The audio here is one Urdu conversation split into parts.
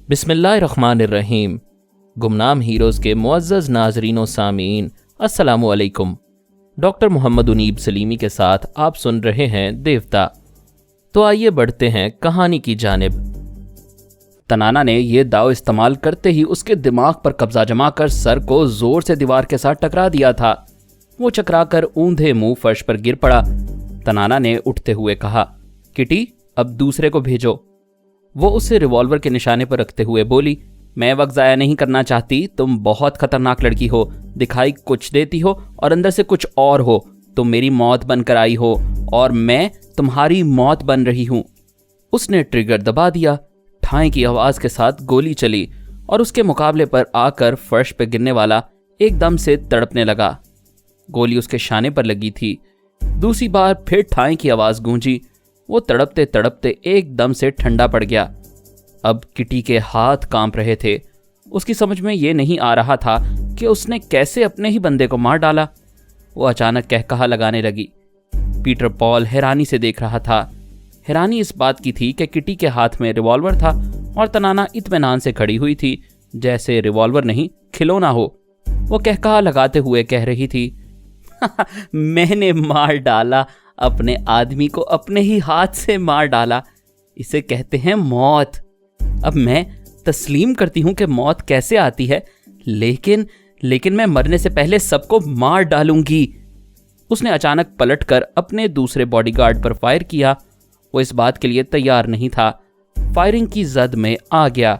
بسم اللہ الرحمن الرحیم۔ گمنام ہیروز کے معزز ناظرین و سامعین، السلام علیکم۔ ڈاکٹر محمد انیب سلیمی کے ساتھ آپ سن رہے ہیں دیوتا۔ تو آئیے بڑھتے ہیں کہانی کی جانب۔ تنانا نے یہ داؤ استعمال کرتے ہی اس کے دماغ پر قبضہ جما کر سر کو زور سے دیوار کے ساتھ ٹکرا دیا تھا۔ وہ چکرا کر اوندھے منہ فرش پر گر پڑا۔ تنانا نے اٹھتے ہوئے کہا، کٹی اب دوسرے کو بھیجو۔ وہ اسے ریوالور کے نشانے پر رکھتے ہوئے بولی، میں وقت ضائع نہیں کرنا چاہتی، تم بہت خطرناک لڑکی ہو، دکھائی کچھ دیتی ہو اور اندر سے کچھ اور ہو۔ تم میری موت بن کر آئی ہو اور میں تمہاری موت بن رہی ہوں۔ اس نے ٹریگر دبا دیا۔ ٹھائیں کی آواز کے ساتھ گولی چلی اور اس کے مقابلے پر آ کر فرش پہ گرنے والا ایک دم سے تڑپنے لگا۔ گولی اس کے شانے پر لگی تھی۔ دوسری بار پھر ٹھائیں کی آواز گونجی۔ وہ تڑپتے تڑپتے ایک دم سے ٹھنڈا پڑ گیا۔ اب کٹی کے ہاتھ کانپ رہے تھے۔ اس کی سمجھ میں یہ نہیں آ رہا تھا کہ اس نے کیسے اپنے ہی بندے کو مار ڈالا۔ وہ اچانک کہکہا لگانے لگی۔ پیٹر پال حیرانی سے دیکھ رہا تھا۔ حیرانی اس بات کی تھی کہ کٹی کے ہاتھ میں ریوالور تھا اور تنانا اطمینان سے کھڑی ہوئی تھی، جیسے ریوالور نہیں کھلونا ہو۔ وہ کہکہا لگاتے ہوئے کہہ رہی تھی، میں نے مار ڈالا، اپنے آدمی کو اپنے ہی ہاتھ سے مار ڈالا، اسے کہتے ہیں موت۔ اب میں تسلیم کرتی ہوں کہ موت کیسے آتی ہے، لیکن میں مرنے سے پہلے سب کو مار ڈالوں گی۔ اس نے اچانک پلٹ کر اپنے دوسرے باڈی گارڈ پر فائر کیا۔ وہ اس بات کے لیے تیار نہیں تھا۔ فائرنگ کی زد میں آ گیا۔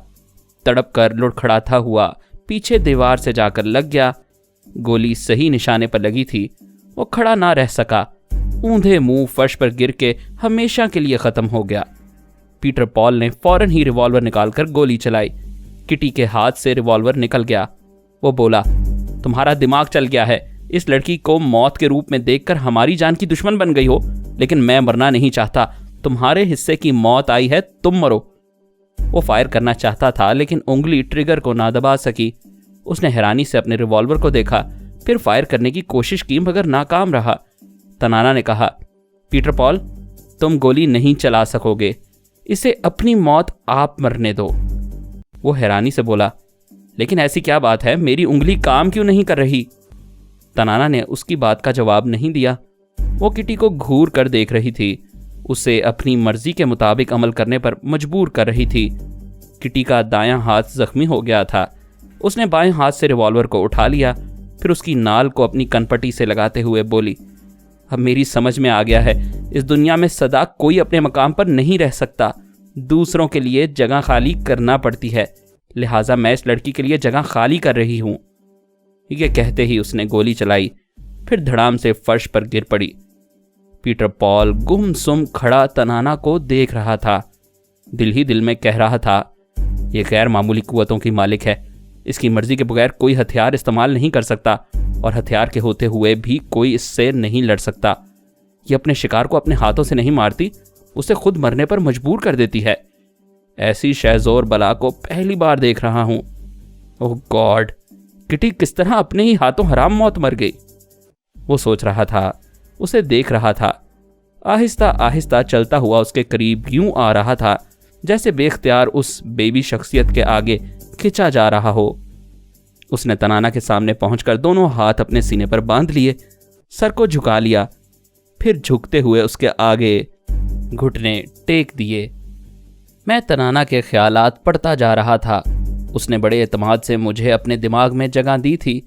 تڑپ کر لڑکھڑاتا ہوا پیچھے دیوار سے جا کر لگ گیا۔ گولی صحیح نشانے پر لگی تھی۔ وہ کھڑا نہ رہ سکا۔ اوندھے منہ فرش پر گر کے ہمیشہ کے لیے ختم ہو گیا۔ پیٹر پال نے فوراً ہی ریوالور نکال کر گولی چلائی۔ کٹی کے ہاتھ سے ریوالور نکل گیا۔ وہ بولا، تمہارا دماغ چل گیا ہے۔ اس لڑکی کو موت کے روپ میں دیکھ کر ہماری جان کی دشمن بن گئی ہو، لیکن میں مرنا نہیں چاہتا۔ تمہارے حصے کی موت آئی ہے، تم مرو۔ وہ فائر کرنا چاہتا تھا لیکن انگلی ٹریگر کو نہ دبا سکی۔ اس نے حیرانی سے اپنے ریوالور کو دیکھا، پھر فائر کرنے کی کوشش کی مگر ناکام رہا۔ تنانا نے کہا، پیٹر پال تم گولی نہیں چلا سکو گے، اسے اپنی موت آپ مرنے دو۔ وہ حیرانی سے بولا، لیکن ایسی کیا بات ہے، میری انگلی کام کیوں نہیں کر رہی؟ تنانا نے اس کی بات کا جواب نہیں دیا۔ وہ کٹی کو گھور کر دیکھ رہی تھی، اسے اپنی مرضی کے مطابق عمل کرنے پر مجبور کر رہی تھی۔ کٹی کا دایاں ہاتھ زخمی ہو گیا تھا۔ اس نے بائیں ہاتھ سے ریوالور کو اٹھا لیا، پھر اس کی نال کو اپنی کنپٹی سے لگاتے ہوئے بولی، اب میری سمجھ میں آ گیا ہے، اس دنیا میں سدا کوئی اپنے مقام پر نہیں رہ سکتا، دوسروں کے لیے جگہ خالی کرنا پڑتی ہے، لہٰذا میں اس لڑکی کے لیے جگہ خالی کر رہی ہوں۔ یہ کہتے ہی اس نے گولی چلائی، پھر دھڑام سے فرش پر گر پڑی۔ پیٹر پال گم سم کھڑا تنانا کو دیکھ رہا تھا۔ دل ہی دل میں کہہ رہا تھا، یہ غیر معمولی قوتوں کی مالک ہے، اس کی مرضی کے بغیر کوئی ہتھیار استعمال نہیں کر سکتا، اور ہتھیار کے ہوتے ہوئے بھی کوئی اس سے نہیں لڑ سکتا۔ یہ اپنے شکار کو اپنے ہاتھوں سے نہیں مارتی، اسے خود مرنے پر مجبور کر دیتی ہے۔ ایسی شہزور بلا کو پہلی بار دیکھ رہا ہوں۔ اوہ گاڈ، کٹی کس طرح اپنے ہی ہاتھوں حرام موت مر گئی۔ وہ سوچ رہا تھا، اسے دیکھ رہا تھا۔ آہستہ آہستہ چلتا ہوا اس کے قریب یوں آ رہا تھا جیسے بے اختیار اس بیوی شخصیت کے آگے کھچا جا رہا ہو۔ اس نے تنانا کے سامنے پہنچ کر دونوں ہاتھ اپنے سینے پر باندھ لیے، سر کو جھکا لیا، پھر جھکتے ہوئے اس کے آگے گھٹنے ٹیک دیے۔ میں تنانا کے خیالات پڑھتا جا رہا تھا۔ اس نے بڑے اعتماد سے مجھے اپنے دماغ میں جگہ دی تھی۔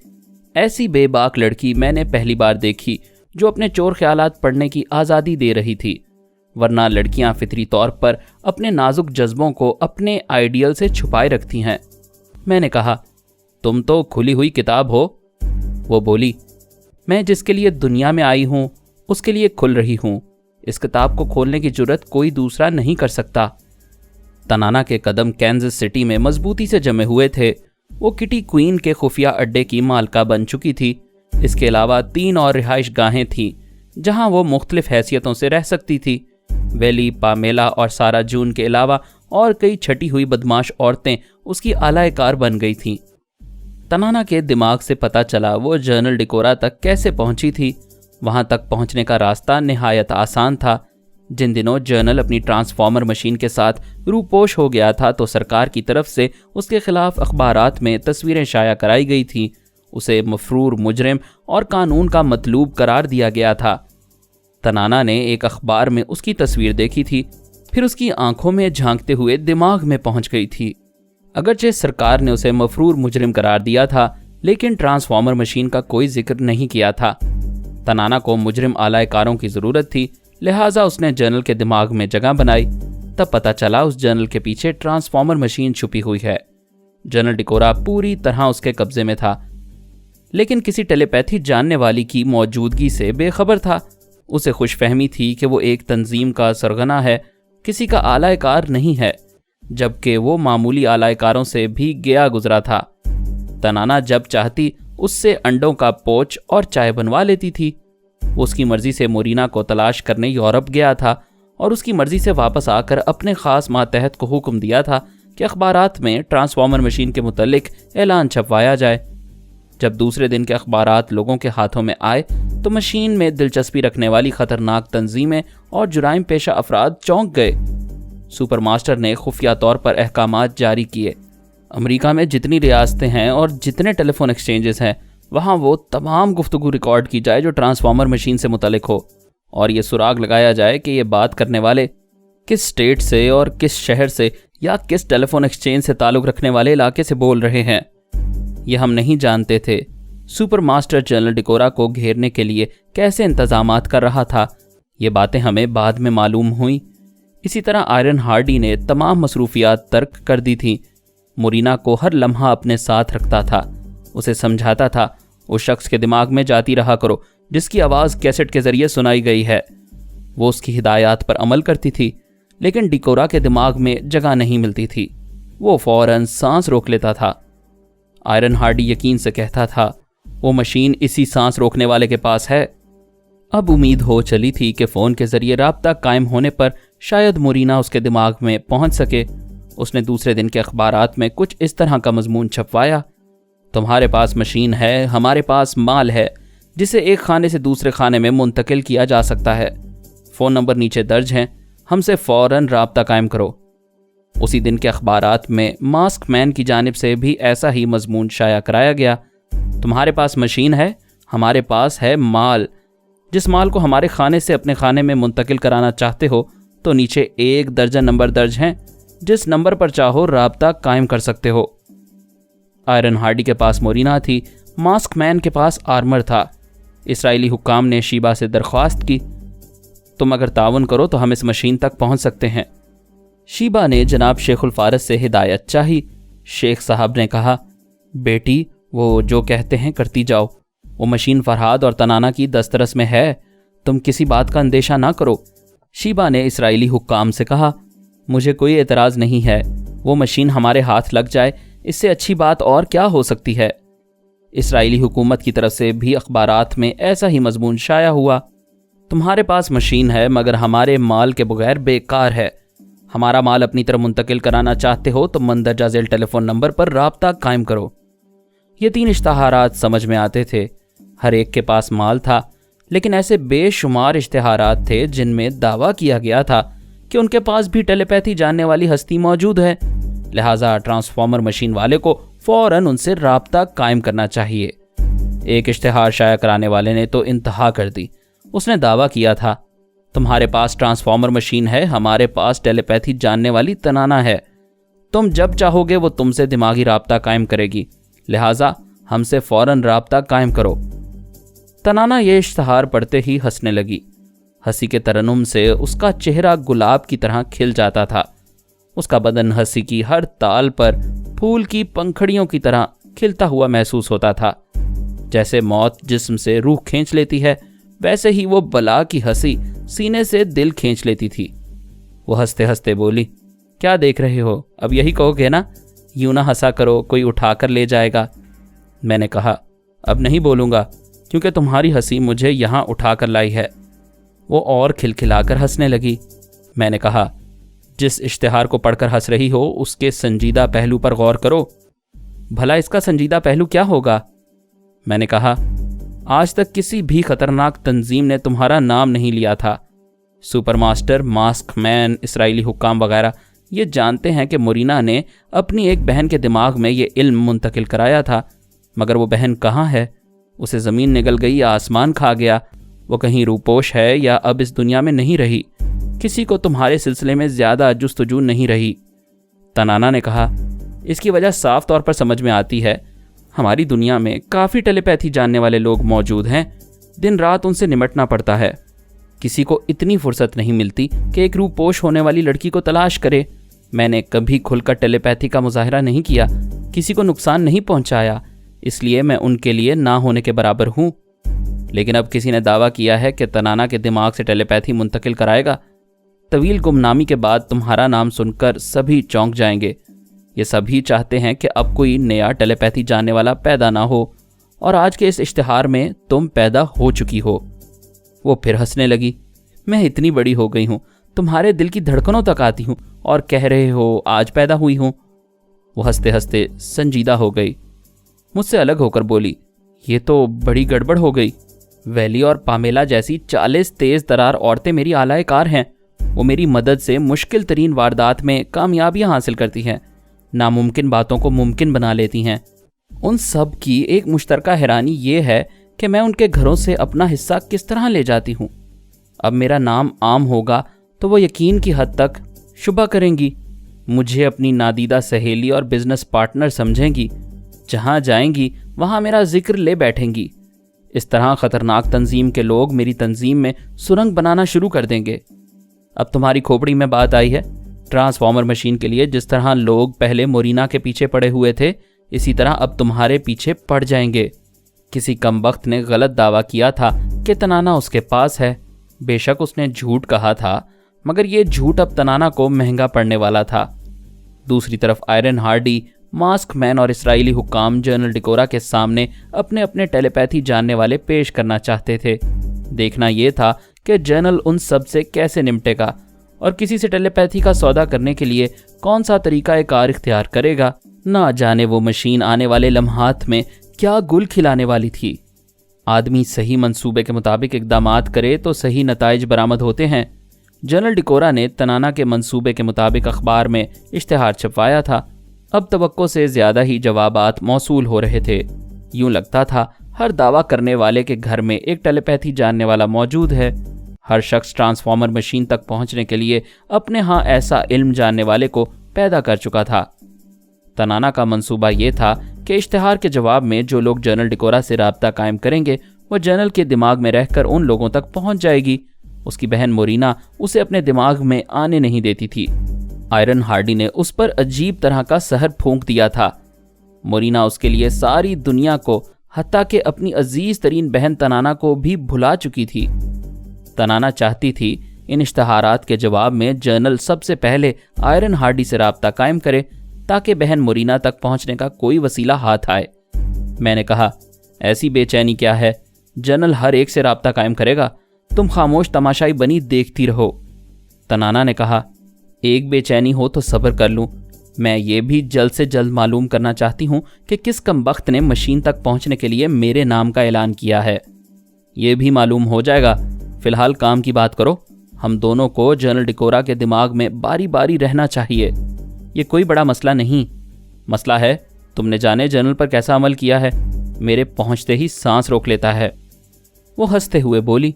ایسی بے باک لڑکی میں نے پہلی بار دیکھی جو اپنے چور خیالات پڑھنے کی آزادی دے رہی تھی، ورنہ لڑکیاں فطری طور پر اپنے نازک جذبوں کو اپنے آئیڈیل سے چھپائے رکھتی ہیں۔ میں نے کہا، تم تو کھلی ہوئی کتاب ہو۔ وہ بولی، میں جس کے لیے دنیا میں آئی ہوں اس کے لیے کھل رہی ہوں، اس کتاب کو کھولنے کی جرت کوئی دوسرا نہیں کر سکتا۔ تنانا کے قدم کینزس سٹی میں مضبوطی سے جمے ہوئے تھے۔ وہ کٹی کوئین کے خفیہ اڈے کی مالکہ بن چکی تھی۔ اس کے علاوہ 3 اور رہائش گاہیں تھیں جہاں وہ مختلف حیثیتوں سے رہ سکتی تھی۔ ویلی، پامیلا اور سارا جون کے علاوہ اور کئی چھٹی ہوئی بدماش عورتیں اس کی اعلی کار بن گئی تھیں۔ تنانا کے دماغ سے پتہ چلا وہ جنرل ڈیکورا تک کیسے پہنچی تھی۔ وہاں تک پہنچنے کا راستہ نہایت آسان تھا۔ جن دنوں جرنل اپنی ٹرانسفارمر مشین کے ساتھ روپوش ہو گیا تھا تو سرکار کی طرف سے اس کے خلاف اخبارات میں تصویریں شائع کرائی گئی تھیں. اسے مفرور مجرم اور قانون کا مطلوب قرار دیا گیا تھا. تنانا نے ایک اخبار میں اس کی تصویر دیکھی تھی، پھر اس کی آنکھوں میں جھانکتے ہوئے دماغ میں پہنچ گئی تھی. اگرچہ سرکار نے اسے مفرور مجرم قرار دیا تھا، لیکن ٹرانسفارمر مشین کا کوئی ذکر نہیں کیا تھا. تنانا کو مجرم آلائے کاروں کی ضرورت تھی، لہٰذا اس نے جرنل کے دماغ میں جگہ بنائی. تب پتہ چلا اس جرنل کے پیچھے ٹرانسفارمر مشین چھپی ہوئی ہے. جنرل ڈیکورا پوری طرح اس کے قبضے میں تھا، لیکن کسی ٹیلی پیتھی جاننے والی کی موجودگی سے بے خبر تھا. اسے خوش فہمی تھی کہ وہ ایک تنظیم کا سرغنہ ہے، کسی کا آلائے کار نہیں ہے، جبکہ وہ معمولی آلائے کاروں سے بھی گیا گزرا تھا. تنانا جب چاہتی اس سے انڈوں کا پوچ اور چائے بنوا لیتی تھی. وہ اس کی مرضی سے مورینا کو تلاش کرنے یورپ گیا تھا اور اس کی مرضی سے واپس آ کر اپنے خاص ماتحت کو حکم دیا تھا کہ اخبارات میں ٹرانسفارمر مشین کے متعلق اعلان چھپوایا جائے. جب دوسرے دن کے اخبارات لوگوں کے ہاتھوں میں آئے تو مشین میں دلچسپی رکھنے والی خطرناک تنظیمیں اور جرائم پیشہ افراد چونک گئے. سپر ماسٹر نے خفیہ طور پر احکامات جاری کیے. امریکہ میں جتنی ریاستیں ہیں اور جتنے ٹیلی فون ایکسچینجز ہیں، وہاں وہ تمام گفتگو ریکارڈ کی جائے جو ٹرانسفارمر مشین سے متعلق ہو، اور یہ سراغ لگایا جائے کہ یہ بات کرنے والے کس اسٹیٹ سے اور کس شہر سے یا کس ٹیلی فون ایکسچینج سے تعلق رکھنے والے علاقے سے بول رہے ہیں. یہ ہم نہیں جانتے تھے. سپر ماسٹر جنرل ڈیکورا کو گھیرنے کے لیے کیسے انتظامات کر رہا تھا، یہ باتیں ہمیں بعد میں معلوم ہوئیں. اسی طرح آئرن ہارڈی نے تمام مصروفیات ترک کر دی تھیں. مورینا کو ہر لمحہ اپنے ساتھ رکھتا تھا، اسے سمجھاتا تھا اس شخص کے دماغ میں جاتی رہا کرو جس کی آواز کیسٹ کے ذریعے سنائی گئی ہے. وہ اس کی ہدایات پر عمل کرتی تھی، لیکن ڈیکورا کے دماغ میں جگہ نہیں ملتی تھی. وہ فوراً سانس روک لیتا تھا. آئرن ہارڈی یقین سے کہتا تھا وہ مشین اسی سانس روکنے والے کے پاس ہے. اب امید ہو چلی تھی کہ فون کے ذریعے رابطہ قائم ہونے پر شاید مورینا اس کے دماغ میں پہنچ سکے. اس نے دوسرے دن کے اخبارات میں کچھ اس طرح کا مضمون چھپوایا: تمہارے پاس مشین ہے، ہمارے پاس مال ہے جسے ایک خانے سے دوسرے خانے میں منتقل کیا جا سکتا ہے. فون نمبر نیچے درج ہیں، ہم سے فوراً رابطہ قائم کرو. اسی دن کے اخبارات میں ماسک مین کی جانب سے بھی ایسا ہی مضمون شائع کرایا گیا: تمہارے پاس مشین ہے، ہمارے پاس ہے مال. جس مال کو ہمارے خانے سے اپنے خانے میں منتقل کرانا چاہتے ہو تو نیچے 1 درجن نمبر درج ہیں، جس نمبر پر چاہو رابطہ قائم کر سکتے ہو. آئرن ہارڈی کے پاس مورینا تھی، ماسک مین کے پاس آرمر تھا. اسرائیلی حکام نے شیبا سے درخواست کی: تم اگر تعاون کرو تو ہم اس مشین تک پہنچ سکتے ہیں. شیبا نے جناب شیخ الفارس سے ہدایت چاہی. شیخ صاحب نے کہا: بیٹی، وہ جو کہتے ہیں کرتی جاؤ. وہ مشین فرہاد اور تنانا کی دسترس میں ہے، تم کسی بات کا اندیشہ نہ کرو. شیبا نے اسرائیلی حکام سے کہا: مجھے کوئی اعتراض نہیں ہے، وہ مشین ہمارے ہاتھ لگ جائے، اس سے اچھی بات اور کیا ہو سکتی ہے. اسرائیلی حکومت کی طرف سے بھی اخبارات میں ایسا ہی مضمون شائع ہوا: تمہارے پاس مشین ہے مگر ہمارے مال کے بغیر بیکار ہے. ہمارا مال اپنی طرف منتقل کرانا چاہتے ہو تو مندرجہ ذیل ٹیلی فون نمبر پر رابطہ قائم کرو. یہ 3 اشتہارات سمجھ میں آتے تھے. ہر ایک کے پاس مال تھا، لیکن ایسے بے شمار اشتہارات تھے جن میں دعویٰ کیا گیا تھا کہ ان کے پاس بھی ٹیلی پیتھی جاننے والی ہستی موجود ہے، لہٰذا ٹرانسفارمر مشین والے کو فوراً ان سے رابطہ قائم کرنا چاہیے. ایک اشتہار شائع کرانے والے نے تو انتہا کر دی. اس نے دعویٰ کیا تھا: تمہارے پاس ٹرانسفارمر مشین ہے، ہمارے پاس ٹیلی پیتھی جاننے والی تنانا ہے. تم جب چاہو گے وہ تم سے دماغی رابطہ قائم کرے گی، لہٰذا ہم سے فوراً رابطہ قائم کرو. تنانا یہ اشتہار پڑھتے ہی ہنسنے لگی. ہنسی کے ترنم سے اس کا چہرہ گلاب کی طرح کھل جاتا تھا. اس کا بدن ہنسی کی ہر تال پر پھول کی پنکھڑیوں کی طرح کھلتا ہوا محسوس ہوتا تھا. جیسے موت جسم سے روح کھینچ لیتی ہے، ویسے ہی وہ بلا کی ہنسی سینے سے دل کھینچ لیتی تھی. وہ ہنستے ہنستے بولی: کیا دیکھ رہے ہو؟ اب یہی کہو گے نا، یوں نہ ہنسا کرو، کوئی اٹھا کر لے جائے گا. میں نے کہا: اب نہیں بولوں گا کیونکہ تمہاری ہنسی مجھے یہاں اٹھا کر لائی ہے. وہ اور کھلکھلا کر ہنسنے لگی. میں نے کہا: جس اشتہار کو پڑھ کر ہنس رہی ہو اس کے سنجیدہ پہلو پر غور کرو. بھلا اس کا سنجیدہ پہلو کیا ہوگا؟ میں نے کہا: آج تک کسی بھی خطرناک تنظیم نے تمہارا نام نہیں لیا تھا. سپر ماسٹر، ماسک مین، اسرائیلی حکام وغیرہ یہ جانتے ہیں کہ مورینا نے اپنی ایک بہن کے دماغ میں یہ علم منتقل کرایا تھا، مگر وہ بہن کہاں ہے؟ اسے زمین نگل گئی یا آسمان کھا گیا؟ وہ کہیں روپوش ہے یا اب اس دنیا میں نہیں رہی؟ کسی کو تمہارے سلسلے میں زیادہ جستجو نہیں رہی۔ تنانا نے کہا، اس کی وجہ صاف طور پر سمجھ میں آتی ہے۔ ہماری دنیا میں کافی ٹیلی پیتھی جاننے والے لوگ موجود ہیں، دن رات ان سے نمٹنا پڑتا ہے۔ کسی کو اتنی فرصت نہیں ملتی کہ ایک روپوش ہونے والی لڑکی کو تلاش کرے۔ میں نے کبھی کھل کر ٹیلی پیتھی کا مظاہرہ نہیں کیا، کسی کو نقصان نہیں پہنچایا، اس لیے میں ان کے لیے نہ ہونے کے برابر ہوں۔ لیکن اب کسی نے دعویٰ کیا ہے کہ تنانا کے دماغ سے ٹیلی پیتھی منتقل کرائے گا۔ طویل گمنامی کے بعد تمہارا نام سن کر سبھی چونک جائیں گے۔ یہ سبھی چاہتے ہیں کہ اب کوئی نیا ٹیلی پیتھی جاننے والا پیدا نہ ہو، اور آج کے اس اشتہار میں تم پیدا ہو چکی ہو۔ وہ پھر ہنسنے لگی۔ میں اتنی بڑی ہو گئی ہوں، تمہارے دل کی دھڑکنوں تک آتی ہوں، اور کہہ رہے ہو آج پیدا ہوئی ہوں۔ وہ ہنستے ہنستے سنجیدہ ہو گئی، مجھ سے الگ ہو کر بولی، یہ تو بڑی گڑبڑ ہو گئی۔ ویلی اور پامیلا جیسی 40 تیز ترار عورتیں میری اعلی کار ہیں۔ وہ میری مدد سے مشکل ترین واردات میں کامیابیاں حاصل کرتی ہیں، ناممکن باتوں کو ممکن بنا لیتی ہیں۔ ان سب کی ایک مشترکہ حیرانی یہ ہے کہ میں ان کے گھروں سے اپنا حصہ کس طرح لے جاتی ہوں۔ اب میرا نام عام ہوگا تو وہ یقین کی حد تک شبہ کریں گی، مجھے اپنی نادیدہ سہیلی اور بزنس پارٹنر سمجھیں گی، جہاں جائیں گی وہاں میرا ذکر لے بیٹھیں گی۔ اس طرح خطرناک تنظیم کے لوگ میری تنظیم میں سرنگ بنانا شروع کر دیں گے۔ اب تمہاری کھوپڑی میں بات آئی ہے، ٹرانسفارمر مشین کے لیے جس طرح لوگ پہلے مورینا کے پیچھے پڑے ہوئے تھے، اسی طرح اب تمہارے پیچھے پڑ جائیں گے۔ کسی کمبخت نے غلط دعویٰ کیا تھا کہ تنانا اس کے پاس ہے۔ بے شک اس نے جھوٹ کہا تھا، مگر یہ جھوٹ اب تنانا کو مہنگا پڑنے والا تھا۔ دوسری طرف آئرن ہارڈی، ماسک مین اور اسرائیلی حکام جنرل ڈیکورا کے سامنے اپنے اپنے ٹیلی پیتھی جاننے والے پیش کرنا چاہتے تھے۔ دیکھنا یہ تھا کہ جنرل ان سب سے کیسے نمٹے گا، اور کسی سے ٹیلی پیتھی کا سودا کرنے کے لیے کون سا طریقہ کار اختیار کرے گا۔ نہ جانے وہ مشین آنے والے لمحات میں کیا گل کھلانے والی تھی۔ آدمی صحیح منصوبے کے مطابق اقدامات کرے تو صحیح نتائج برآمد ہوتے ہیں۔ جنرل ڈیکورا نے تنانا کے منصوبے کے مطابق اخبار میں اشتہار چھپوایا تھا۔ اب توقع سے زیادہ ہی جوابات موصول ہو رہے تھے۔ یوں لگتا تھا ہر دعویٰ کرنے والے کے گھر میں ایک ٹیلی پیتھی جاننے والا موجود ہے۔ ہر شخص ٹرانسفارمر مشین تک پہنچنے کے لیے اپنے ہاں ایسا علم جاننے والے کو پیدا کر چکا تھا۔ تنانا کا منصوبہ یہ تھا کہ اشتہار کے جواب میں جو لوگ جنرل ڈیکورا سے رابطہ قائم کریں گے وہ جنرل کے دماغ میں رہ کر ان لوگوں تک پہنچ جائے گی۔ اس کی بہن مورینا اسے اپنے دماغ میں آنے نہیں دیتی تھی۔ آئرن ہارڈی نے اس پر عجیب طرح کا سحر پھونک دیا تھا۔ مورینا اس کے لیے ساری دنیا کو، حتیٰ کہ اپنی عزیز ترین بہن تنانا کو بھی بھلا چکی تھی۔ تنانا چاہتی تھی ان اشتہارات کے جواب میں جنرل سب سے پہلے آئرن ہارڈی سے رابطہ قائم کرے تاکہ بہن مورینا تک پہنچنے کا کوئی وسیلہ ہاتھ آئے۔ میں نے کہا، ایسی بے چینی کیا ہے؟ جنرل ہر ایک سے رابطہ قائم کرے گا، تم خاموش تماشائی بنی دیکھتی رہو۔ تنانا نے کہا، ایک بے چینی ہو تو صبر کر لوں، میں یہ بھی جلد سے جلد معلوم کرنا چاہتی ہوں کہ کس کمبخت نے مشین تک پہنچنے کے لیے میرے نام کا اعلان کیا ہے۔ یہ بھی معلوم ہو جائے گا، فی الحال کام کی بات کرو۔ ہم دونوں کو جنرل ڈیکورا کے دماغ میں باری باری رہنا چاہیے۔ یہ کوئی بڑا مسئلہ نہیں۔ مسئلہ ہے تم نے جانے جنرل پر کیسا عمل کیا ہے، میرے پہنچتے ہی سانس روک لیتا ہے۔ وہ ہنستے ہوئے بولی،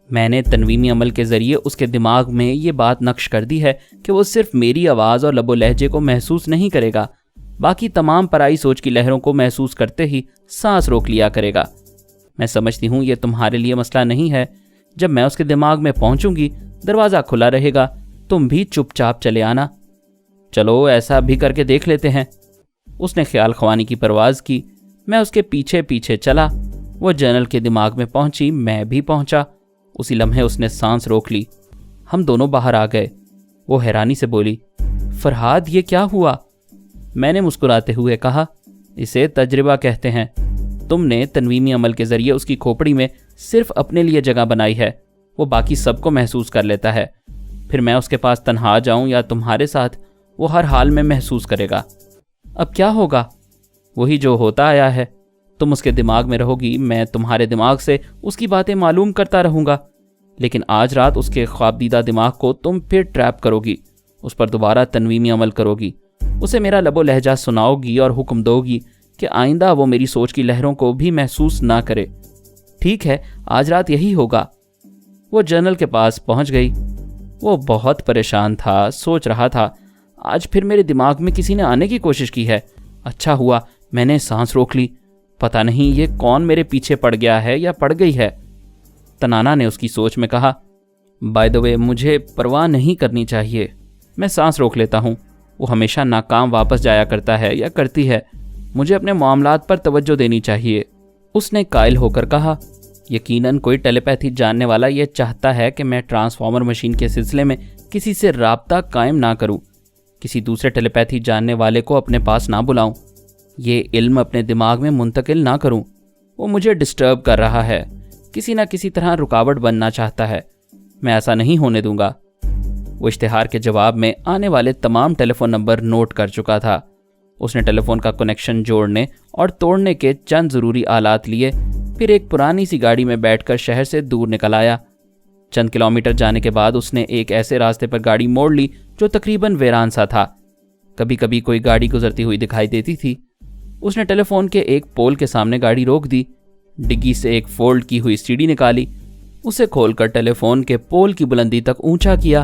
میں نے تنویمی عمل کے ذریعے اس کے دماغ میں یہ بات نقش کر دی ہے کہ وہ صرف میری آواز اور لب و لہجے کو محسوس نہیں کرے گا، باقی تمام پرائی سوچ کی لہروں کو محسوس کرتے ہی سانس روک لیا کرے گا۔ میں سمجھتی ہوں یہ تمہارے لیے مسئلہ نہیں ہے۔ جب میں اس کے دماغ میں پہنچوں گی دروازہ کھلا رہے گا، تم بھی چپ چاپ چلے آنا۔ چلو ایسا بھی کر کے دیکھ لیتے ہیں۔ اس نے خیال خوانی کی پرواز کی۔ میں اس کے پیچھے پیچھے چلا۔ وہ جنرل کے دماغ میں پہنچی، میں بھی پہنچا۔ اسی لمحے اس نے سانس روک لی۔ ہم دونوں باہر آ گئے۔ وہ حیرانی سے بولی، فرحاد یہ کیا ہوا؟ میں نے مسکراتے ہوئے کہا، اسے تجربہ کہتے ہیں۔ تم نے تنویمی عمل کے ذریعے اس کی کھوپڑی میں صرف اپنے لیے جگہ بنائی ہے، وہ باقی سب کو محسوس کر لیتا ہے۔ پھر میں اس کے پاس تنہا جاؤں یا تمہارے ساتھ، وہ ہر حال میں محسوس کرے گا۔ اب کیا ہوگا؟ وہی جو ہوتا آیا ہے۔ تم اس کے دماغ میں رہو گی، میں تمہارے دماغ سے اس کی باتیں معلوم کرتا رہوں گا۔ لیکن آج رات اس کے خواب دیدہ دماغ کو تم پھر ٹریپ کرو گی، اس پر دوبارہ تنویمی عمل کرو گی، اسے میرا لب و لہجہ سناؤ گی اور حکم دو گی کہ آئندہ وہ میری سوچ کی لہروں کو بھی محسوس نہ کرے۔ ٹھیک ہے، آج رات یہی ہوگا۔ وہ جنرل کے پاس پہنچ گئی۔ وہ بہت پریشان تھا، سوچ رہا تھا آج پھر میرے دماغ میں کسی نے آنے کی کوشش کی ہے۔ اچھا ہوا میں نے سانس روک لی، پتہ نہیں یہ کون میرے پیچھے پڑ گیا ہے یا پڑ گئی ہے۔ تنانا نے اس کی سوچ میں کہا، بائی دا وے مجھے پرواہ نہیں کرنی چاہیے، میں سانس روک لیتا ہوں، وہ ہمیشہ ناکام واپس جایا کرتا ہے یا کرتی ہے، مجھے اپنے معاملات پر توجہ دینی چاہیے۔ اس نے قائل ہو کر کہا، یقیناً کوئی ٹیلی پیتھی جاننے والا یہ چاہتا ہے کہ میں ٹرانسفارمر مشین کے سلسلے میں کسی سے رابطہ قائم نہ کروں، کسی دوسرے ٹیلی پیتھی جاننے والے کو اپنے پاس نہ بلاؤں، یہ علم اپنے دماغ میں منتقل نہ کروں۔ وہ مجھے ڈسٹرب کر رہا ہے، کسی نہ کسی طرح رکاوٹ بننا چاہتا ہے، میں ایسا نہیں ہونے دوں گا۔ وہ اشتہار کے جواب میں آنے والے تمام ٹیلی فون نمبر نوٹ کر چکا تھا۔ اس نے ٹیلی فون کا کنیکشن جوڑنے اور توڑنے کے چند ضروری آلات لیے، پھر ایک پرانی سی گاڑی میں بیٹھ کر شہر سے دور نکل آیا۔ چند کلومیٹر جانے کے بعد اس نے ایک ایسے راستے پر گاڑی موڑ لی جو تقریباً ویران سا تھا، کبھی کبھی کوئی گاڑی گزرتی ہوئی دکھائی دیتی تھی۔ اس نے ٹیلی فون کے ایک پول کے سامنے گاڑی روک دی، ڈگی سے ایک فولڈ کی ہوئی سیڑھی نکالی، اسے کھول کر ٹیلی فون کے پول کی بلندی تک اونچا کیا،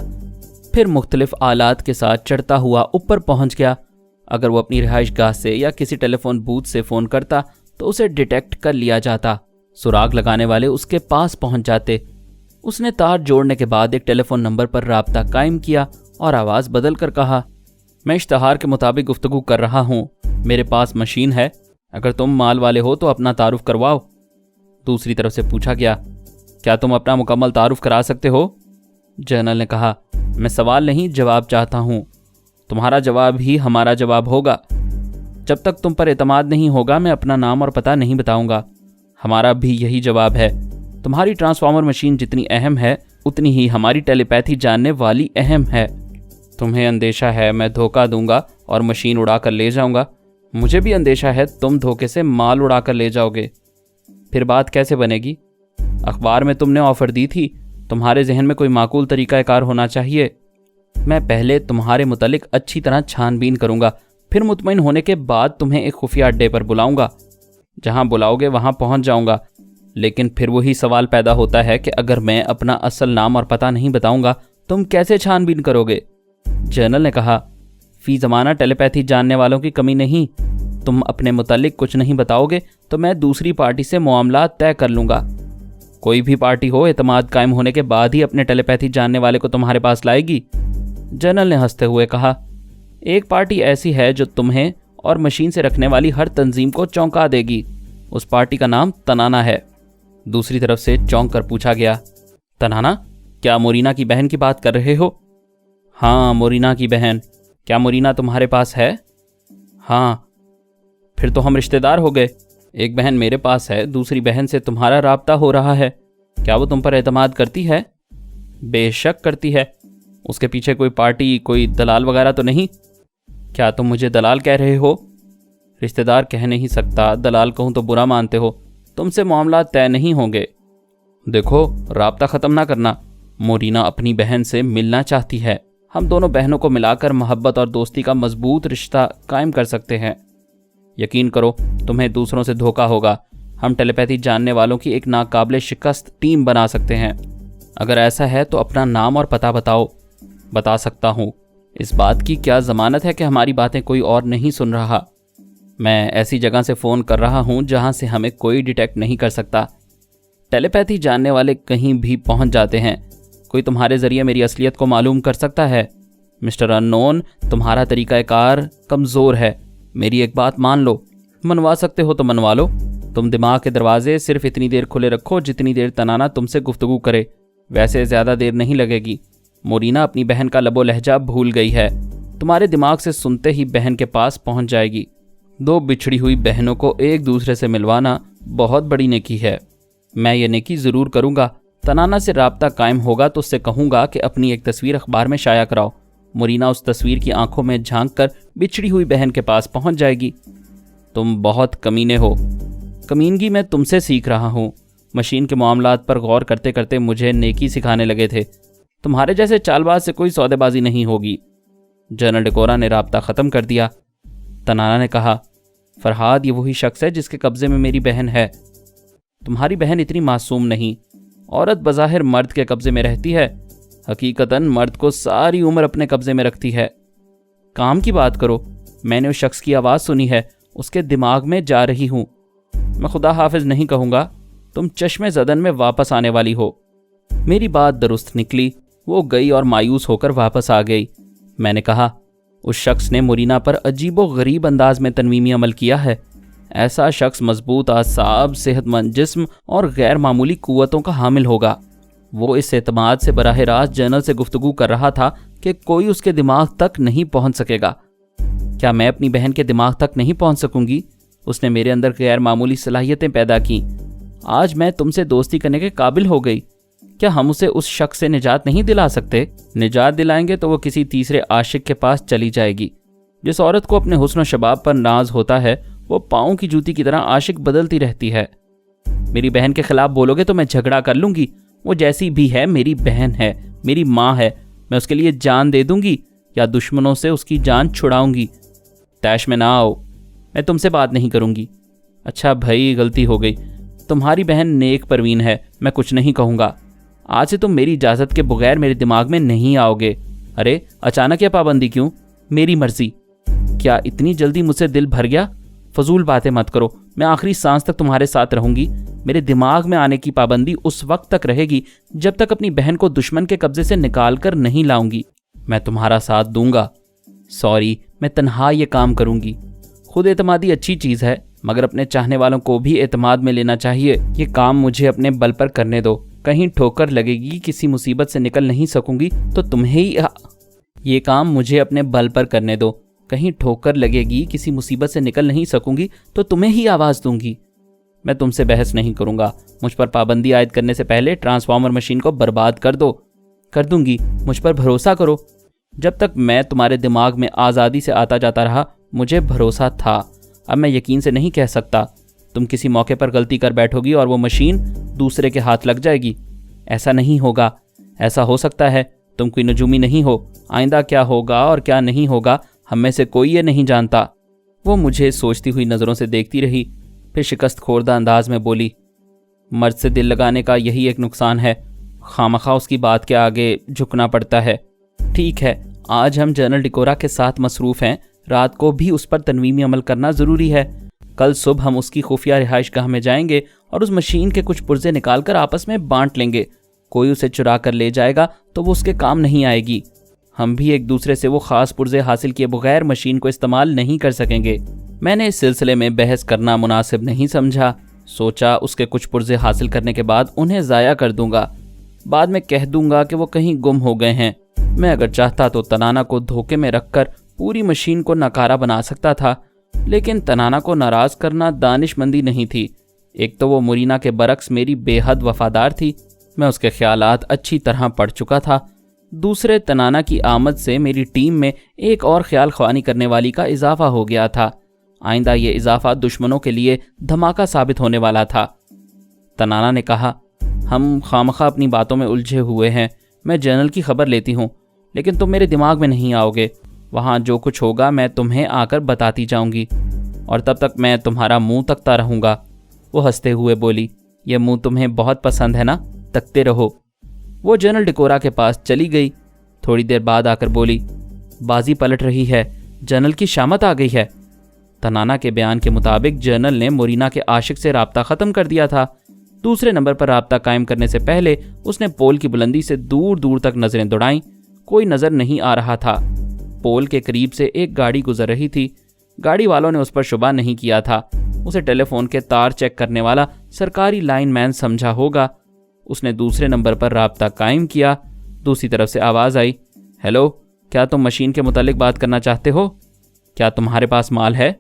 پھر مختلف آلات کے ساتھ چڑھتا ہوا اوپر پہنچ گیا۔ اگر وہ اپنی رہائش گاہ سے یا کسی ٹیلی فون بوتھ سے فون کرتا تو اسے ڈیٹیکٹ کر لیا جاتا، سراغ لگانے والے اس کے پاس پہنچ جاتے۔ اس نے تار جوڑنے کے بعد ایک ٹیلی فون نمبر پر رابطہ قائم کیا اور آواز بدل کر کہا، میں اشتہار کے مطابق گفتگو کر رہا ہوں، میرے پاس مشین ہے، اگر تم مال والے ہو تو اپنا تعارف کرواؤ۔ دوسری طرف سے پوچھا گیا، کیا تم اپنا مکمل تعارف کرا سکتے ہو؟ جنرل نے کہا، میں سوال نہیں جواب چاہتا ہوں، تمہارا جواب ہی ہمارا جواب ہوگا، جب تک تم پر اعتماد نہیں ہوگا میں اپنا نام اور پتہ نہیں بتاؤں گا۔ ہمارا بھی یہی جواب ہے، تمہاری ٹرانسفارمر مشین جتنی اہم ہے اتنی ہی ہماری ٹیلی پیتھی جاننے والی اہم ہے۔ تمہیں اندیشہ ہے میں دھوکہ دوں گا اور مشین اڑا کر لے جاؤں گا، مجھے بھی اندیشہ ہے تم دھوکے سے مال اڑا کر لے جاؤ گے، پھر بات کیسے بنے گی؟ اخبار میں تم نے آفر دی تھی، تمہارے ذہن میں کوئی معقول طریقہ کار ہونا چاہیے۔ میں پہلے تمہارے متعلق اچھی طرح چھان بین کروں گا، پھر مطمئن ہونے کے بعد تمہیں ایک خفیہ اڈے پر بلاؤں گا، جہاں بلاؤ گے وہاں پہنچ جاؤں گا۔ لیکن پھر وہی سوال پیدا ہوتا ہے کہ اگر میں اپنا اصل نام اور پتہ نہیں بتاؤں گا تم کیسے چھان بین کرو گے؟ جنرل نے کہا، فی زمانہ ٹیلی پیتھی جاننے والوں کی کمی نہیں، تم اپنے متعلق کچھ نہیں بتاؤ گے تو میں دوسری پارٹی سے معاملات طے کر لوں گا۔ کوئی بھی پارٹی ہو اعتماد قائم ہونے کے بعد ہی اپنے ٹیلی پیتھی جاننے والے کو تمہارے پاس لائے گی۔ جنرل نے ہنستے ہوئے کہا، ایک پارٹی ایسی ہے جو تمہیں اور مشین سے رکھنے والی ہر تنظیم کو چونکا دے گی، اس پارٹی کا نام تنانا ہے۔ دوسری طرف سے چونک کر پوچھا گیا، تنانا؟ کیا مورینا کی بہن کی بات کر رہے ہو؟ ہاں، مورینا کی بہن۔ کیا مورینا تمہارے پاس ہے؟ ہاں۔ پھر تو ہم رشتہ دار ہو گئے، ایک بہن میرے پاس ہے، دوسری بہن سے تمہارا رابطہ ہو رہا ہے، کیا وہ تم پر اعتماد کرتی ہے؟ بے شک کرتی ہے، اس کے پیچھے کوئی پارٹی، کوئی دلال وغیرہ تو نہیں؟ کیا تم مجھے دلال کہہ رہے ہو؟ رشتہ دار کہہ نہیں سکتا، دلال کہوں تو برا مانتے ہو، تم سے معاملات طے نہیں ہوں گے۔ دیکھو، رابطہ ختم نہ کرنا، مورینا اپنی بہن سے ملنا چاہتی ہے، ہم دونوں بہنوں کو ملا کر محبت اور دوستی کا مضبوط رشتہ قائم کر سکتے ہیں۔ یقین کرو تمہیں دوسروں سے دھوکہ ہوگا، ہم ٹیلی پیتھی جاننے والوں کی ایک ناقابل شکست ٹیم بنا سکتے ہیں۔ اگر ایسا ہے تو اپنا نام اور پتہ بتاؤ۔ بتا سکتا ہوں، اس بات کی کیا ضمانت ہے کہ ہماری باتیں کوئی اور نہیں سن رہا؟ میں ایسی جگہ سے فون کر رہا ہوں جہاں سے ہمیں کوئی ڈیٹیکٹ نہیں کر سکتا، ٹیلی پیتھی جاننے والے کہیں بھی پہنچ جاتے ہیں، کوئی تمہارے ذریعے میری اصلیت کو معلوم کر سکتا ہے؟ مسٹر انون، تمہارا طریقہ کار کمزور ہے، میری ایک بات مان لو، منوا سکتے ہو تو منوا لو، تم دماغ کے دروازے صرف اتنی دیر کھلے رکھو جتنی دیر تنانا تم سے گفتگو کرے، ویسے زیادہ دیر نہیں لگے گی۔ مورینا اپنی بہن کا لب و لہجہ بھول گئی ہے، تمہارے دماغ سے سنتے ہی بہن کے پاس پہنچ جائے گی۔ دو بچھڑی ہوئی بہنوں کو ایک دوسرے سے ملوانا بہت بڑی نیکی ہے، میں یہ نیکی ضرور کروں گا۔ تنانا سے رابطہ قائم ہوگا تو اس سے کہوں گا کہ اپنی ایک تصویر اخبار میں شائع کراؤ، مورینا اس تصویر کی آنکھوں میں جھانک کر بچھڑی ہوئی بہن کے پاس پہنچ جائے گی۔ تم بہت کمینے ہو۔ کمینگی میں تم سے سیکھ رہا ہوں، مشین کے معاملات پر غور کرتے کرتے مجھے نیکی سکھانے لگے تھے۔ تمہارے جیسے چال باز سے کوئی سودے بازی نہیں ہوگی۔ جنرل ڈیکورا نے رابطہ ختم کر دیا۔ تنانا نے کہا، فرحاد یہ وہی شخص ہے جس کے قبضے میں میری بہن ہے۔ تمہاری بہن اتنی معصوم نہیں۔ عورت بظاہر مرد کے قبضے میں رہتی ہے، حقیقتاً مرد کو ساری عمر اپنے قبضے میں رکھتی ہے۔ کام کی بات کرو، میں نے اس شخص کی آواز سنی ہے، اس کے دماغ میں جا رہی ہوں۔ میں خدا حافظ نہیں کہوں گا، تم چشم زدن میں واپس آنے والی ہو۔ میری بات درست نکلی، وہ گئی اور مایوس ہو کر واپس آ گئی۔ میں نے کہا، اس شخص نے مرینا پر عجیب و غریب انداز میں تنویمی عمل کیا ہے۔ ایسا شخص مضبوط اعصاب، صحت مند جسم اور غیر معمولی قوتوں کا حامل ہوگا۔ وہ اس اعتماد سے براہ راست جنرل سے گفتگو کر رہا تھا کہ کوئی اس کے دماغ تک نہیں پہنچ سکے گا۔ کیا میں اپنی بہن کے دماغ تک نہیں پہنچ سکوں گی؟ اس نے میرے اندر غیر معمولی صلاحیتیں پیدا کیں۔ آج میں تم سے دوستی کرنے کے قابل ہو گئی۔ کیا ہم اسے اس شخص سے نجات نہیں دلا سکتے؟ نجات دلائیں گے تو وہ کسی تیسرے عاشق کے پاس چلی جائے گی۔ جس عورت کو اپنے حسن و شباب پر ناز ہوتا ہے وہ پاؤں کی جوتی کی طرح عاشق بدلتی رہتی ہے۔ میری بہن کے خلاف بولو گے تو میں جھگڑا کر لوں گی۔ وہ جیسی بھی ہے میری بہن ہے، میری ماں ہے۔ میں اس کے لیے جان دے دوں گی یا دشمنوں سے اس کی جان چھڑاؤں گی۔ تیش میں نہ آؤ، میں تم سے بات نہیں کروں گی۔ اچھا بھائی، غلطی ہو گئی۔ تمہاری بہن نیک پروین ہے، میں کچھ نہیں کہوں گا۔ آج سے تم میری اجازت کے بغیر میرے دماغ میں نہیں آؤ گے۔ ارے اچانک یہ پابندی کیوں؟ میری مرضی۔ کیا اتنی جلدی مجھ سے دل بھر گیا؟ فضول باتیں مت کرو، میں آخری سانس تک تمہارے ساتھ رہوں گی۔ میرے دماغ میں آنے کی پابندی اس وقت تک رہے گی جب تک اپنی بہن کو دشمن کے قبضے سے نکال کر نہیں لاؤں گی۔ میں تمہارا ساتھ دوں گا۔ سوری، میں تنہا یہ کام کروں گی۔ خود اعتمادی اچھی چیز ہے، مگر اپنے چاہنے والوں کو بھی اعتماد میں لینا چاہیے۔ یہ کام مجھے اپنے بل پر کرنے دو۔ کہیں ٹھوکر لگے گی، کسی مصیبت سے نکل نہیں سکوں گی تو تمہیں ہی یہ کام مجھے اپنے بل پر کرنے دو۔ کہیں ٹھوکر لگے گی، کسی مصیبت سے نکل نہیں سکوں گی تو تمہیں ہی آواز دوں گی۔ میں تم سے بحث نہیں کروں گا۔ مجھ پر پابندی عائد کرنے سے پہلے ٹرانسفارمر مشین کو برباد کر دو۔ کر دوں گی، مجھ پر بھروسہ کرو۔ جب تک میں تمہارے دماغ میں آزادی سے آتا جاتا رہا مجھے بھروسہ تھا۔ اب میں یقین سے نہیں کہہ سکتا۔ تم کسی موقع پر غلطی کر بیٹھو گی اور وہ مشین دوسرے کے ہاتھ لگ جائے گی۔ ایسا نہیں ہوگا۔ ایسا ہو سکتا ہے، تم کوئی نجومی نہیں ہو۔ آئندہ کیا ہوگا اور کیا نہیں ہوگا ہم میں سے کوئی یہ نہیں جانتا۔ وہ مجھے سوچتی ہوئی نظروں سے دیکھتی رہی، پھر شکست خوردہ انداز میں بولی، مرد سے دل لگانے کا یہی ایک نقصان ہے، خامخواہ اس کی بات کے آگے جھکنا پڑتا ہے۔ ٹھیک ہے، آج ہم جنرل ڈیکورا کے ساتھ مصروف ہیں، رات کو بھی اس پر تنویمی عمل کرنا ضروری ہے۔ کل صبح ہم اس کی خفیہ رہائش گاہ میں جائیں گے اور اس مشین کے کچھ پرزے نکال کر آپس میں بانٹ لیں گے۔ کوئی اسے چرا کر لے جائے گا تو وہ اس کے کام نہیں آئے گی۔ ہم بھی ایک دوسرے سے وہ خاص پرزے حاصل کیے بغیر مشین کو استعمال نہیں کر سکیں گے۔ میں نے اس سلسلے میں بحث کرنا مناسب نہیں سمجھا۔ سوچا اس کے کچھ پرزے حاصل کرنے کے بعد انہیں ضائع کر دوں گا۔ بعد میں کہہ دوں گا کہ وہ کہیں گم ہو گئے ہیں۔ میں اگر چاہتا تو تنانا کو دھوکے میں رکھ کر پوری مشین کو ناکارہ بنا سکتا تھا، لیکن تنانا کو ناراض کرنا دانش مندی نہیں تھی۔ ایک تو وہ مرینا کے برعکس میری بے حد وفادار تھی، میں اس کے خیالات اچھی طرح پڑھ چکا تھا۔ دوسرے، تنانا کی آمد سے میری ٹیم میں ایک اور خیال خوانی کرنے والی کا اضافہ ہو گیا تھا۔ آئندہ یہ اضافہ دشمنوں کے لیے دھماکہ ثابت ہونے والا تھا۔ تنانا نے کہا، ہم خامخواہ اپنی باتوں میں الجھے ہوئے ہیں۔ میں جنرل کی خبر لیتی ہوں، لیکن تم میرے دماغ میں نہیں آؤ گے۔ وہاں جو کچھ ہوگا میں تمہیں آ کر بتاتی جاؤں گی، اور تب تک میں تمہارا منہ تکتا رہوں گا۔ وہ ہنستے ہوئے بولی، یہ منہ تمہیں بہت پسند ہے نا، تکتے رہو۔ وہ جنرل ڈیکورا کے پاس چلی گئی۔ تھوڑی دیر بعد آ کر بولی، بازی پلٹ رہی ہے، جنرل کی شامت آ گئی ہے۔ تنانا کے بیان کے مطابق جنرل نے مرینا کے عاشق سے رابطہ ختم کر دیا تھا۔ دوسرے نمبر پر رابطہ قائم کرنے سے پہلے اس نے پول کی بلندی سے دور دور تک نظریں دوڑائیں۔ کوئی نظر نہیں آ رہا تھا۔ پول کے قریب سے ایک گاڑی گزر رہی تھی۔ گاڑی والوں نے اس پر شبہ نہیں کیا تھا۔ اسے ٹیلی فون کے تار چیک کرنے والا سرکاری لائن مین سمجھا ہوگا۔ اس نے دوسرے نمبر پر رابطہ قائم کیا۔ دوسری طرف سے آواز آئی، ہیلو، کیا تم مشین کے متعلق بات کرنا چاہتے ہو؟ کیا تمہارے پاس مال ہے؟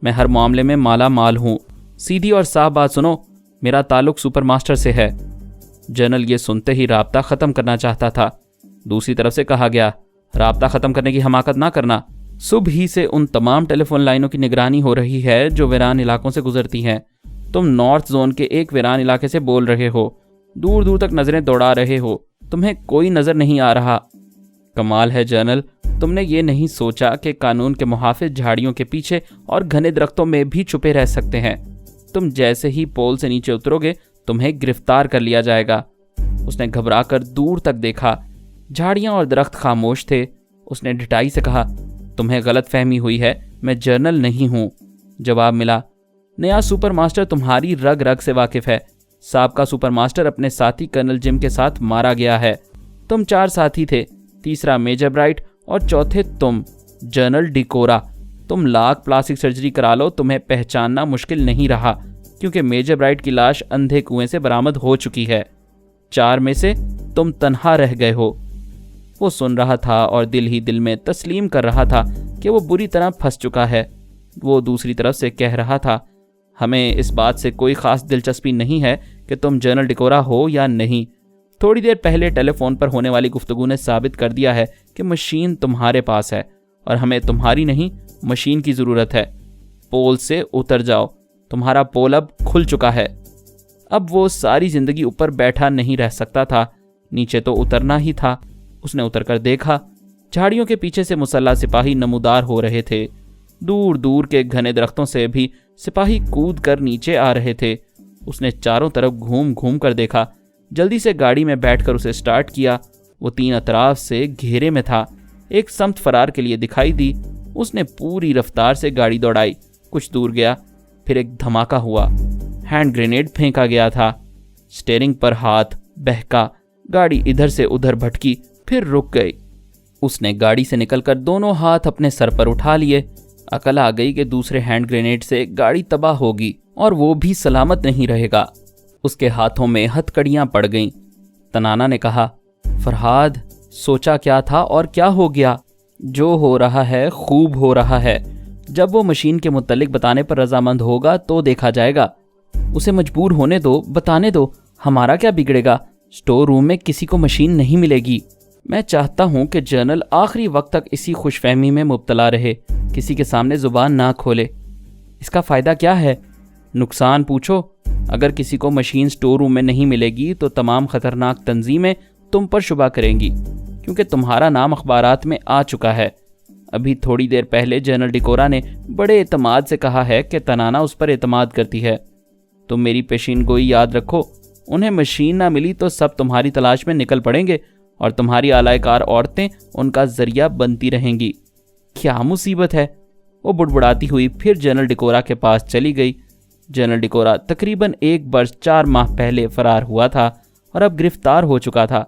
میں ہر معاملے میں مالا مال ہوں۔ سیدھی اور صاف بات سنو، میرا تعلق سپر ماسٹر سے ہے۔ جنرل یہ سنتے ہی رابطہ ختم کرنا چاہتا تھا۔ دوسری طرف سے کہا گیا، رابطہ ختم کرنے کی حماقت نہ کرنا۔ صبح ہی سے ان تمام ٹیلی فون لائنوں کی نگرانی ہو رہی ہے جو ویران علاقوں سے گزرتی ہیں۔ تم نارتھ زون کے ایک ویران علاقے سے بول رہے ہو، دور دور تک نظریں دوڑا رہے ہو، تمہیں کوئی نظر نہیں آ رہا۔ کمال ہے جنرل، تم نے یہ نہیں سوچا کہ قانون کے محافظ جھاڑیوں کے پیچھے اور گھنے درختوں میں بھی چھپے رہ سکتے ہیں۔ تم جیسے ہی پول سے نیچے اترو گے تمہیں گرفتار کر لیا جائے گا۔ اس نے گھبرا کر دور تک دیکھا، جھاڑیاں اور درخت خاموش تھے۔ اس نے ڈٹائی سے کہا، تمہیں غلط فہمی ہوئی ہے، میں جنرل نہیں ہوں۔ جواب ملا، نیا سپر ماسٹر تمہاری رگ رگ سے واقف ہے۔ سابقہ سپر ماسٹر اپنے ساتھی کرنل جم کے ساتھ مارا گیا ہے۔ تم 4 ساتھی تھے، تیسرا میجر برائٹ اور چوتھے تم، جنرل ڈیکورا۔ تم لاکھ پلاسٹک سرجری کرا لو تمہیں پہچاننا مشکل نہیں رہا، کیونکہ میجر برائٹ کی لاش اندھے کنویں سے برآمد ہو چکی ہے۔ 4 میں سے تم تنہا رہ گئے ہو۔ وہ سن رہا تھا اور دل ہی دل میں تسلیم کر رہا تھا کہ وہ بری طرح پھنس چکا ہے۔ وہ دوسری طرف سے کہہ رہا تھا، ہمیں اس بات سے کوئی خاص دلچسپی نہیں ہے کہ تم جنرل ڈیکورا ہو یا نہیں۔ تھوڑی دیر پہلے ٹیلی فون پر ہونے والی گفتگو نے ثابت کر دیا ہے کہ مشین تمہارے پاس ہے اور ہمیں تمہاری نہیں مشین کی ضرورت ہے۔ پول سے اتر جاؤ، تمہارا پول اب کھل چکا ہے۔ اب وہ ساری زندگی اوپر بیٹھا نہیں رہ سکتا تھا، نیچے تو اترنا ہی تھا۔ اس نے اتر کر دیکھا، جھاڑیوں کے پیچھے سے مسلح سپاہی نمودار ہو رہے تھے۔ دور دور کے گھنے درختوں سے بھی سپاہی کود کر نیچے آ رہے تھے۔ اس نے چاروں طرف گھوم گھوم کر دیکھا، جلدی سے گاڑی میں بیٹھ کر اسے سٹارٹ کیا۔ وہ 3 اطراف سے گھیرے میں تھا، ایک سمت فرار کے لیے دکھائی دی۔ اس نے پوری رفتار سے گاڑی دوڑائی، کچھ دور گیا، پھر ایک دھماکہ ہوا، ہینڈ گرینیڈ پھینکا گیا تھا۔ سٹیئرنگ پر ہاتھ بہکا، گاڑی ادھر سے ادھر بھٹکی، پھر رک گئی۔ اس نے گاڑی سے نکل کر دونوں ہاتھ اپنے سر پر اٹھا لیے۔ عقل آ گئی کہ دوسرے ہینڈ گرینیڈ سے گاڑی تباہ ہوگی اور وہ بھی سلامت نہیں رہے گا۔ اس کے ہاتھوں میں ہتکڑیاں پڑ گئیں۔ تنانا نے کہا، فرہاد، سوچا کیا تھا اور کیا ہو گیا؟ جو ہو رہا ہے خوب ہو رہا ہے۔ جب وہ مشین کے متعلق بتانے پر رضامند ہوگا تو دیکھا جائے گا۔ اسے مجبور ہونے دو، بتانے دو، ہمارا کیا بگڑے گا؟ سٹور روم میں کسی کو مشین نہیں ملے گی۔ میں چاہتا ہوں کہ جنرل آخری وقت تک اسی خوش فہمی میں مبتلا رہے، کسی کے سامنے زبان نہ کھولے۔ اس کا فائدہ کیا ہے؟ نقصان پوچھو۔ اگر کسی کو مشین سٹور روم میں نہیں ملے گی تو تمام خطرناک تنظیمیں تم پر شبہ کریں گی، کیونکہ تمہارا نام اخبارات میں آ چکا ہے۔ ابھی تھوڑی دیر پہلے جنرل ڈیکورا نے بڑے اعتماد سے کہا ہے کہ تنانا اس پر اعتماد کرتی ہے۔ تم میری پیشین گوئی یاد رکھو، انہیں مشین نہ ملی تو سب تمہاری تلاش میں نکل پڑیں گے اور تمہاری اعلی کار عورتیں ان کا ذریعہ بنتی رہیں گی۔ کیا مصیبت ہے؟ وہ بڑبڑاتی ہوئی پھر جنرل ڈیکورا کے پاس چلی گئی۔ جنرل ڈیکورا تقریباً 1 برس 4 ماہ پہلے فرار ہوا تھا اور اب گرفتار ہو چکا تھا۔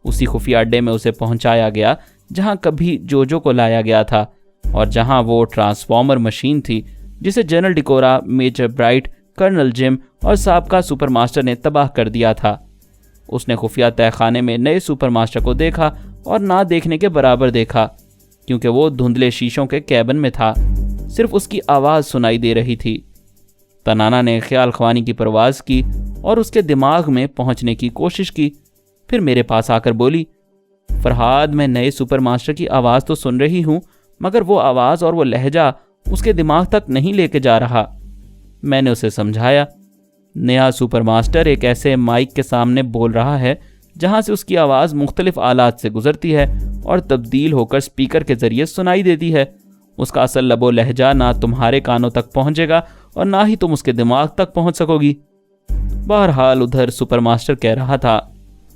اسی خفیہ اڈے میں اسے پہنچایا گیا جہاں کبھی جوجو کو لایا گیا تھا اور جہاں وہ ٹرانسفارمر مشین تھی جسے جنرل ڈیکورا، میجر برائٹ، کرنل جم اور سابقہ سپر ماسٹر نے تباہ کر دیا تھا۔ اس نے خفیہ تہہ خانے میں نئے سپر ماسٹر کو دیکھا اور نہ دیکھنے کے برابر دیکھا، کیونکہ وہ دھندلے شیشوں کے کیبن میں تھا، صرف اس کی آواز سنائی دے رہی تھی۔ تنانا نے خیال خوانی کی پرواز کی اور اس کے دماغ میں پہنچنے کی کوشش کی، پھر میرے پاس آ کر بولی، فرہاد، میں نئے سپر ماسٹر کی آواز تو سن رہی ہوں، مگر وہ آواز اور وہ لہجہ اس کے دماغ تک نہیں لے کے جا رہا۔ میں نے اسے سمجھایا، نیا سپر ماسٹر ایک ایسے مائک کے سامنے بول رہا ہے جہاں سے اس کی آواز مختلف آلات سے گزرتی ہے اور تبدیل ہو کر سپیکر کے ذریعے سنائی دیتی ہے۔ اس کا اصل لب و لہجہ نہ تمہارے کانوں تک پہنچے گا اور نہ ہی تم اس کے دماغ تک پہنچ سکو گی۔ بہرحال ادھر سپر ماسٹر کہہ رہا تھا،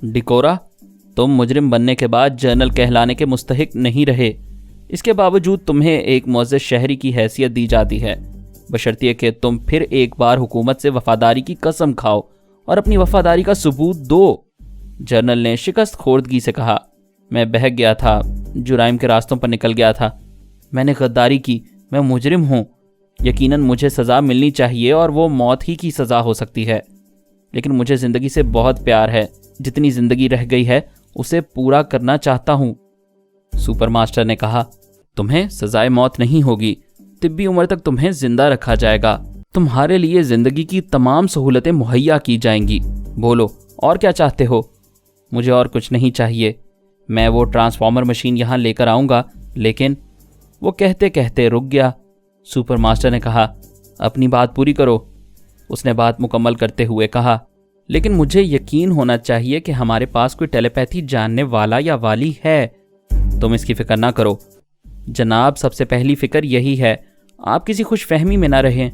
ڈیکورا، تم مجرم بننے کے بعد جنرل کہلانے کے مستحق نہیں رہے، اس کے باوجود تمہیں ایک معزز شہری کی حیثیت دی جاتی ہے، بشرطیہ کہ تم پھر ایک بار حکومت سے وفاداری کی قسم کھاؤ اور اپنی وفاداری کا ثبوت دو۔ جنرل نے شکست خوردگی سے کہا، میں بہک گیا تھا، جرائم کے راستوں پر نکل گیا تھا، میں نے غداری کی، میں مجرم ہوں، یقیناً مجھے سزا ملنی چاہیے اور وہ موت ہی کی سزا ہو سکتی ہے، لیکن مجھے زندگی سے بہت پیار ہے، جتنی زندگی رہ گئی ہے اسے پورا کرنا چاہتا ہوں۔ سپر ماسٹر نے کہا، تمہیں سزائے موت نہیں ہوگی، طبی عمر تک تمہیں زندہ رکھا جائے گا، تمہارے لیے زندگی کی تمام سہولتیں مہیا کی جائیں گی۔ بولو، اور کیا چاہتے ہو؟ مجھے اور کچھ نہیں چاہیے، میں وہ ٹرانسفارمر مشین یہاں لے کر آؤں گا، لیکن وہ کہتے کہتے رک گیا۔ سپر ماسٹر نے کہا، اپنی بات پوری کرو۔ اس نے بات مکمل کرتے ہوئے کہا، لیکن مجھے یقین ہونا چاہیے کہ ہمارے پاس کوئی ٹیلی پیتھی جاننے والا یا والی ہے۔ تم اس کی فکر نہ کرو جناب، سب سے پہلی فکر یہی ہے، آپ کسی خوش فہمی میں نہ رہیں۔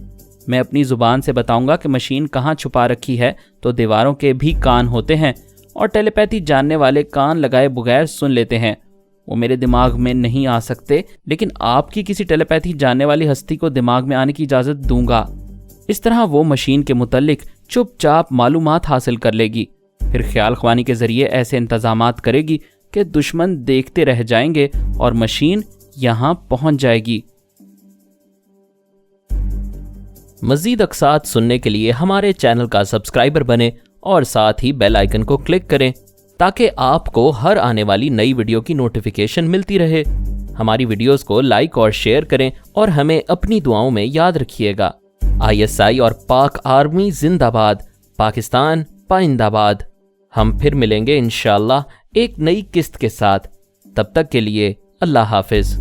میں اپنی زبان سے بتاؤں گا کہ مشین کہاں چھپا رکھی ہے تو دیواروں کے بھی کان ہوتے ہیں، اور ٹیلی پیتھی جاننے والے کان لگائے بغیر سن لیتے ہیں۔ وہ میرے دماغ میں نہیں آ سکتے، لیکن آپ کی کسی ٹیلی پیتھی جاننے والی ہستی کو دماغ میں آنے کی اجازت دوں گا۔ اس طرح وہ مشین کے متعلق چپ چاپ معلومات حاصل کر لے گی، پھر خیال خوانی کے ذریعے ایسے انتظامات کرے گی کہ دشمن دیکھتے رہ جائیں گے اور مشین یہاں پہنچ جائے گی۔ مزید اقساط سننے کے لیے ہمارے چینل کا سبسکرائبر بنیں اور ساتھ ہی بیل آئیکن کو کلک کریں تاکہ آپ کو ہر آنے والی نئی ویڈیو کی نوٹیفیکیشن ملتی رہے۔ ہماری ویڈیوز کو لائک اور شیئر کریں اور ہمیں اپنی دعاؤں میں یاد رکھیے گا۔ ISI اور پاک آرمی زندہ باد، پاکستان پائندہ باد۔ ہم پھر ملیں گے انشاءاللہ ایک نئی قسط کے ساتھ، تب تک کے لیے اللہ حافظ۔